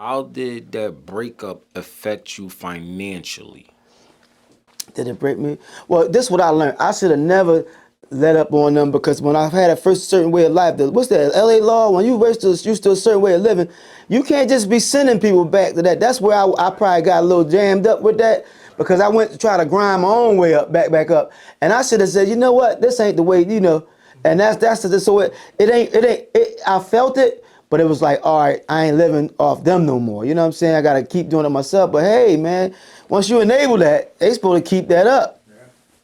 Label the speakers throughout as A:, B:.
A: How did that breakup affect you financially?
B: Did it break me? Well, this is what I learned. I should have never let up on them because when I've had a first certain way of life, what's that LA law? When you used to a certain way of living, you can't just be sending people back to that. That's where I probably got a little jammed up with that because I went to try to grind my own way up, back up, and I should have said, you know what, this ain't the way, and so it ain't I felt it. But it was like, all right, I ain't living off them no more. You know what I'm saying? I got to keep doing it myself. But hey, man, once you enable that, they supposed to keep that up.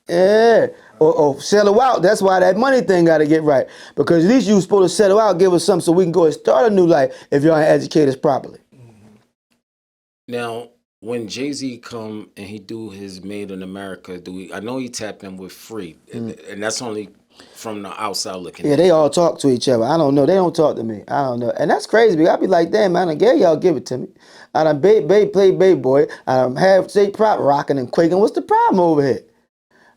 B: Yeah. Or settle out. That's why that money thing got to get right. Because at least you supposed to settle out, give us something so we can go and start a new life if y'all ain't educate us properly.
A: Now, when Jay-Z come and he do his Made in America, I know he tapped in with Free, and that's only from the outside looking
B: Yeah,
A: in.
B: they all talk to each other. I don't know. They don't talk to me. I don't know. And that's crazy because I be like, damn, man, I done gave y'all give it to me. I done play baby boy. I done have state prop rocking and quaking. What's the problem over here?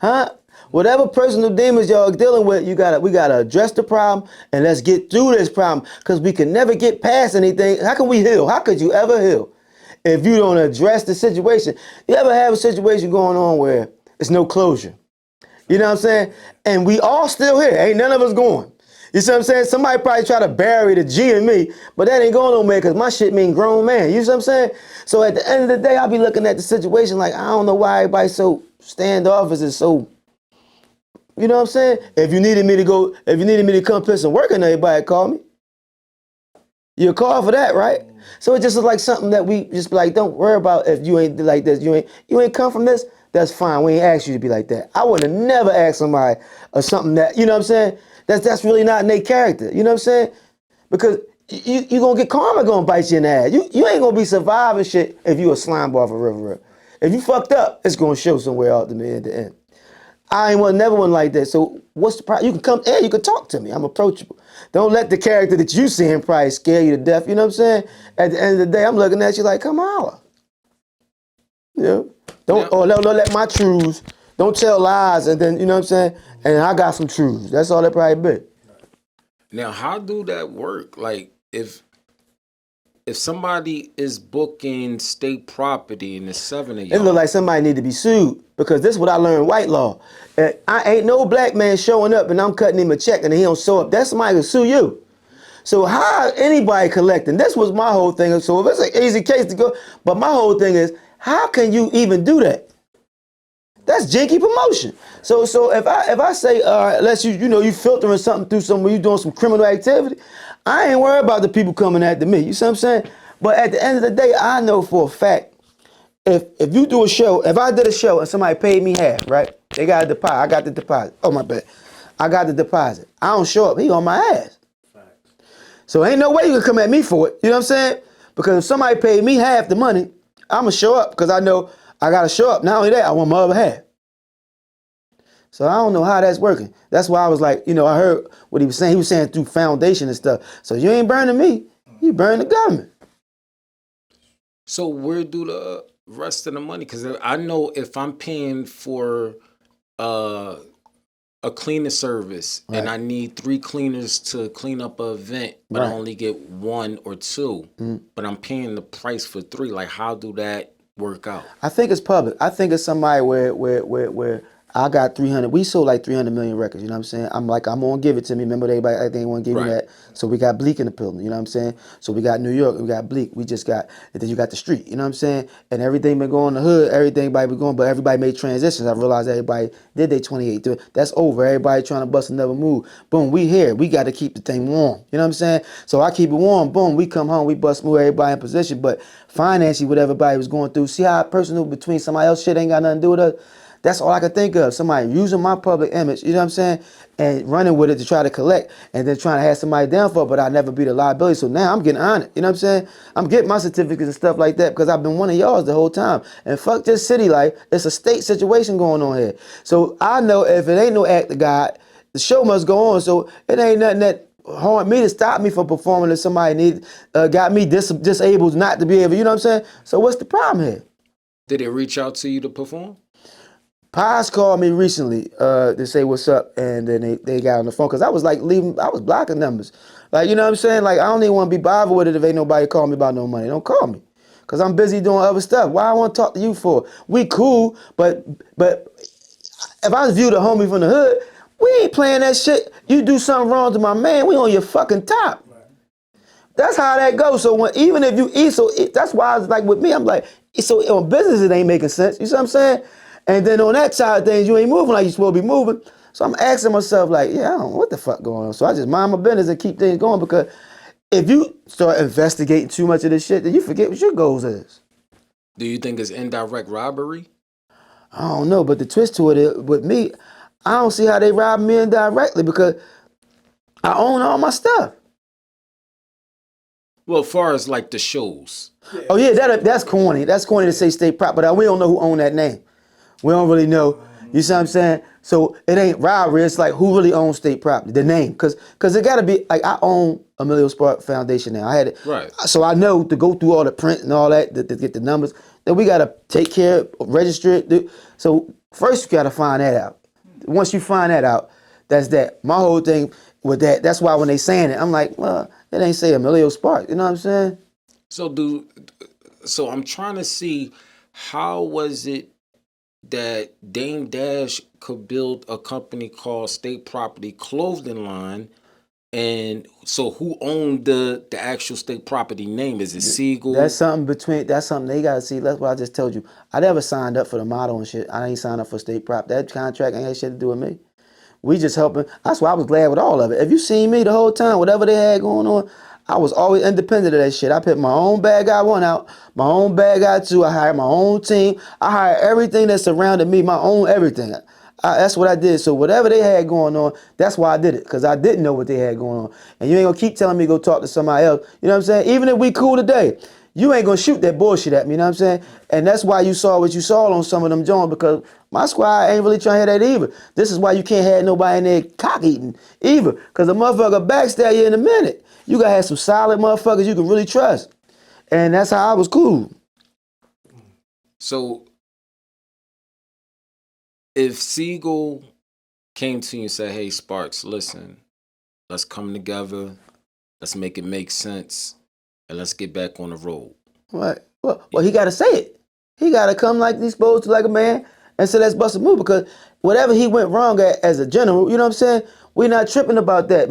B: Huh? Whatever personal demons y'all dealing with, we gotta address the problem and let's get through this problem. Cause we can never get past anything. How can we heal? How could you ever heal if you don't address the situation? You ever have a situation going on where there's no closure? You know what I'm saying? And we all still here. Ain't none of us going. You see what I'm saying? Somebody probably try to bury the G in me, but that ain't going nowhere because my shit mean grown man. You see what I'm saying? So at the end of the day, I'll be looking at the situation like, I don't know why everybody's so standoffish and so, you know what I'm saying? If you needed me to come put some work in, everybody call me. You call for that, right? So it just is like something that we just be like, don't worry about if you ain't like this, you ain't come from this, that's fine. We ain't asked you to be like that. I would have never asked somebody or something that, you know what I'm saying? That's really not in their character. You know what I'm saying? Because you gonna get karma gonna bite you in the ass. You ain't gonna be surviving shit if you a slime ball for River. If you fucked up, it's gonna show somewhere out to me at the end. I ain't never one like that. So what's the problem? You can come in, you can talk to me. I'm approachable. Don't let the character that you see him probably scare you to death. You know what I'm saying? At the end of the day, I'm looking at you like, come on. You know? Don't let my truths, don't tell lies and then, you know what I'm saying? And I got some truths. That's all that probably be.
A: Now, how do that work? Like, if somebody is booking state property and there's 7 of
B: It look
A: y'all,
B: like somebody need to be sued because this is what I learned white law. I ain't no black man showing up and I'm cutting him a check and he don't show up. That's somebody who sue you. So how anybody collecting? This was my whole thing. So if it's an easy case to go, but my whole thing is, how can you even do that? That's janky promotion. So if I say, unless you filtering something through somewhere, you doing some criminal activity, I ain't worried about the people coming after me. You see what I'm saying? But at the end of the day, I know for a fact, if you do a show, if I did a show and somebody paid me half, right? They got a deposit. I got the deposit. Oh my bad. I got the deposit. I don't show up. He on my ass. So ain't no way you can come at me for it. You know what I'm saying? Because if somebody paid me half the money, I'ma show up because I know I gotta show up. Not only that, I want my other half. So I don't know how that's working. That's why I was like, I heard what he was saying. He was saying through foundation and stuff. So you ain't burning me, you burn the government.
A: so where do the rest of the money? Because I know if I'm paying for uh, a cleaning service and I need 3 cleaners to clean up an event, but I only get 1 or 2, but I'm paying the price for 3. Like, how do that work out?
B: I think it's public. I think it's somebody where I got 300. We sold like 300 million records. You know what I'm saying? I'm like, I'm gonna give it to me. Remember, everybody, I think want to give me that. So we got Bleak in the building. You know what I'm saying? So we got New York. We got Bleak. We just got, and then you got the street. You know what I'm saying? And everything been going in the hood. Everything been going, but everybody made transitions. I realized everybody did their 28. That's over. Everybody trying to bust another move. Boom, we here. We got to keep the thing warm. You know what I'm saying? So I keep it warm. Boom, we come home. We bust move everybody in position. But financially, what everybody was going through. See how personal between somebody else shit ain't got nothing to do with us. That's all I could think of. Somebody using my public image, you know what I'm saying? And running with it to try to collect and then trying to have somebody down for it, but I never be the liability. So now I'm getting on it. You know what I'm saying? I'm getting my certificates and stuff like that because I've been one of y'all the whole time. And fuck this city life. It's a state situation going on here. So I know if it ain't no act of God, the show must go on. So it ain't nothing that harmed me to stop me from performing if somebody got me disabled not to be able, you know what I'm saying? So what's the problem here?
A: Did it reach out to you to perform?
B: Pies called me recently to say what's up, and then they got on the phone because I was like I was blocking numbers. Like, you know what I'm saying? Like, I don't even want to be bothered with it if ain't nobody call me about no money. Don't call me. Because I'm busy doing other stuff. Why I want to talk to you for? We cool, but if I view the homie from the hood, we ain't playing that shit. You do something wrong to my man, we on your fucking top. That's how that goes. So when even if you eat, that's why I was like with me, I'm like, so on business it ain't making sense. You see what I'm saying? And then on that side of things, you ain't moving like you supposed to be moving. So I'm asking myself, like, yeah, I don't know what the fuck going on. So I just mind my business and keep things going because if you start investigating too much of this shit, then you forget what your goals is.
A: Do you think it's indirect robbery?
B: I don't know, but the twist to it is, with me, I don't see how they rob me indirectly because I own all my stuff.
A: Well, as far as like the shows.
B: Oh yeah, that's corny. That's corny to say state prop, but we don't know who owned that name. We don't really know. You see what I'm saying? So it ain't robbery. It's like who really owns state property, the name, because it got to be like I own Omillio Spark Foundation now. I had it,
A: Right.
B: so I know to go through all the print and all that to get the numbers. Then we got to take care, register it. So first you got to find that out. Once you find that out, that's that. My whole thing with that. That's why when they saying it, I'm like, well, it ain't say Omillio Spark. You know what I'm saying?
A: So I'm trying to see how was it that Dame Dash could build a company called State Property Clothing Line, and so who owned the actual state property name? Is it Siegel?
B: That's something they gotta see. That's what I just told you. I never signed up for the model and shit. I ain't signed up for state prop. That contract ain't had shit to do with me. We just helping. That's why I was glad with all of it. If you seen me the whole time, whatever they had going on, I was always independent of that shit. I picked my own bad guy one out, my own bad guy two. I hired my own team. I hired everything that surrounded me, my own everything. That's what I did. So whatever they had going on, that's why I did it. Because I didn't know what they had going on. And you ain't going to keep telling me to go talk to somebody else. You know what I'm saying? Even if we cool today, you ain't going to shoot that bullshit at me. You know what I'm saying? And that's why you saw what you saw on some of them joints. Because my squad ain't really trying to hear that either. This is why you can't have nobody in there cock eating either. Because a motherfucker backstab you in a minute. You got to have some solid motherfuckers you can really trust. And that's how I was cool.
A: So if Siegel came to you and said, hey, Sparks, listen, let's come together, let's make it make sense, and let's get back on the road.
B: What? Well, he got to say it. He got to come like he's supposed to, like a man, and say, let's bust a move. Because whatever he went wrong at as a general, you know what I'm saying? We're not tripping about that.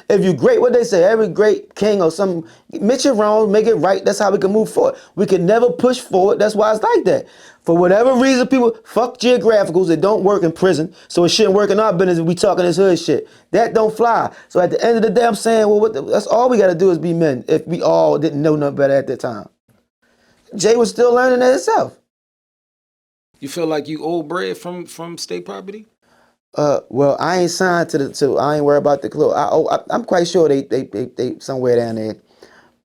B: If you great, what they say, every great king or something, admit you're wrong, make it right. That's how we can move forward. We can never push forward. That's why it's like that. For whatever reason, people fuck geographicals. It don't work in prison, so it shouldn't work in our business if we talking this hood shit. That don't fly. So at the end of the day, I'm saying, well, that's all we got to do is be men. If we all didn't know nothing better at that time, Jay was still learning that himself.
A: You feel like you owe bread from state property?
B: Well, I ain't signed to I ain't worried about the clue. I'm quite sure they somewhere down there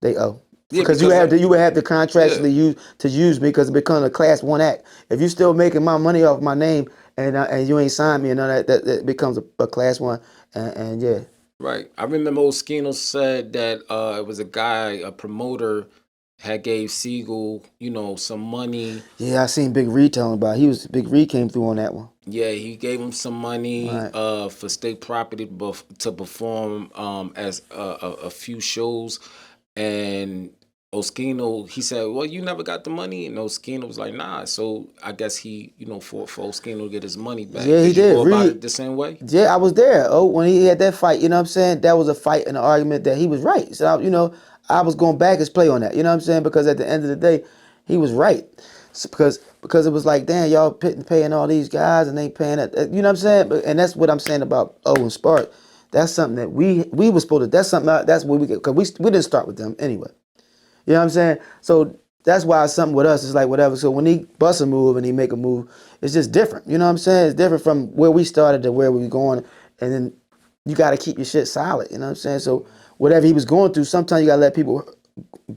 B: they owe.
A: Yeah,
B: Because you would have to contractually use me because it becomes a class 1 act. If you still making my money off my name and you ain't signed me and none of that becomes a class 1 and yeah.
A: Right. I remember Oskino said that it was a guy, a promoter, had gave Siegel, some money.
B: Yeah, I seen Big Reed telling about it. Big Reed came through on that one.
A: Yeah, he gave him some money
B: Right.
A: for state property to perform as a few shows. And Oskino, he said, well, you never got the money. And Oskino was like, nah. So I guess he, for Oskino to get his money back.
B: Yeah, he
A: did. You go about
B: Reed,
A: it the same way?
B: Yeah, I was there. Oh, when he had that fight, you know what I'm saying? That was a fight and an argument that he was right. So, I was going back his play on that. You know what I'm saying? Because at the end of the day, he was right. So because it was like, damn, y'all paying all these guys and they paying that. You know what I'm saying? And that's what I'm saying about and Spark. That's something that we was supposed to. That's something. That's what we get because we didn't start with them anyway. You know what I'm saying? So that's why it's something with us. It's like whatever. So when he bust a move and he make a move, it's just different. You know what I'm saying? It's different from where we started to where we going. And then you got to keep your shit solid. You know what I'm saying? So whatever he was going through, sometimes you got to let people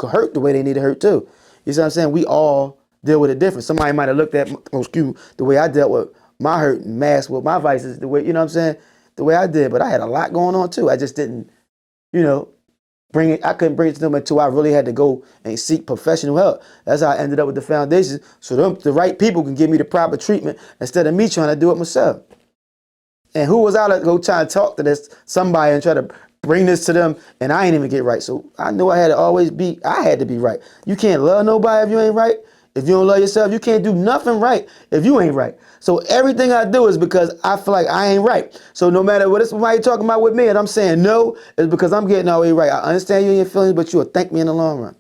B: hurt the way they need to hurt too. You see what I'm saying? We all deal with it different. Somebody might have looked at the way I dealt with my hurt and masked with my vices, the way, you know what I'm saying? The way I did. But I had a lot going on too. I just didn't, I couldn't bring it to them until I really had to go and seek professional help. That's how I ended up with the foundation, so the right people can give me the proper treatment instead of me trying to do it myself. And who was I to go try and talk to somebody and try to bring this to them, and I ain't even get right. So I knew I had to be right. You can't love nobody if you ain't right. If you don't love yourself, you can't do nothing right if you ain't right. So everything I do is because I feel like I ain't right. So no matter what somebody talking about with me and I'm saying no, it's because I'm getting all the way right. I understand you and your feelings, but you'll thank me in the long run.